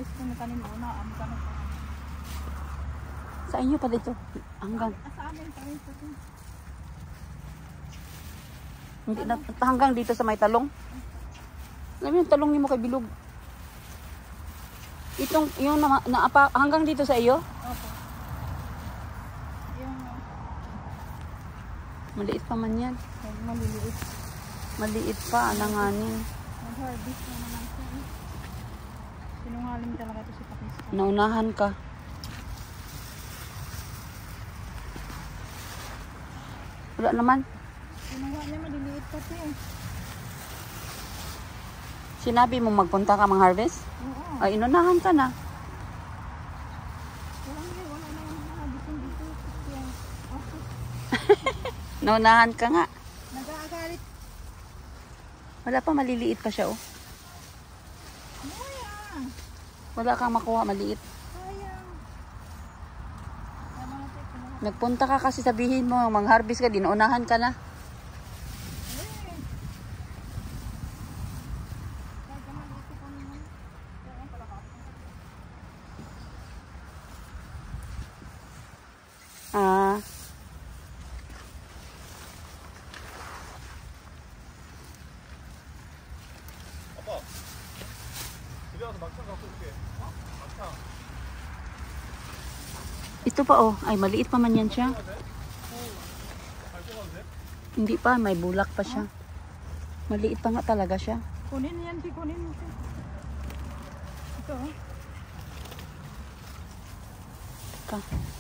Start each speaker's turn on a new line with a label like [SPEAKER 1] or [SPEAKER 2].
[SPEAKER 1] harvest ko na kanin una.
[SPEAKER 2] Sa inyo pa dito? Hanggang?
[SPEAKER 1] Sa amin, tayo sa atin.
[SPEAKER 2] Hindi na, hanggang dito sa may talong? Alam mo yung talong niyo mo kay Bilog? Itong, yung hanggang dito sa iyo?
[SPEAKER 1] Opo. Yung...
[SPEAKER 2] Maliit pa man yan.
[SPEAKER 1] Maliliit.
[SPEAKER 2] Maliit pa, alanganin.
[SPEAKER 1] Nag-harvest na naman siya. Sinungaling talaga ito si Pakistan.
[SPEAKER 2] Naunahan ka. Wala naman.
[SPEAKER 1] Sinuha niya, maliliit kasi eh.
[SPEAKER 2] Sinabi mo magpunta ka mang-harvest?
[SPEAKER 1] Oo.
[SPEAKER 2] Ay, inunahan ka na.
[SPEAKER 1] Wala naman harvest dito.
[SPEAKER 2] Naunahan ka nga.
[SPEAKER 1] Nag-aagalit.
[SPEAKER 2] Wala pa, maliliit pa siya, oh.
[SPEAKER 1] Sayang.
[SPEAKER 2] Wala kang makuha, maliit.
[SPEAKER 1] Sayang.
[SPEAKER 2] Nagpunta ka kasi sabihin mo, mang-harvest ka, dinuunahan ka na. Ah.
[SPEAKER 3] 아빠, 집에 와서 막창 갖고 올게. 어? 막창.
[SPEAKER 2] Ito pa, oh. Ay, maliit pa man yan siya.
[SPEAKER 3] 가도 돼? 밟고 가도 돼?
[SPEAKER 2] Hindi pa, may bulak pa siya. Maliit pa nga talaga siya.
[SPEAKER 1] Kunin yan, kunin mo. Ito, oh.
[SPEAKER 2] Ka.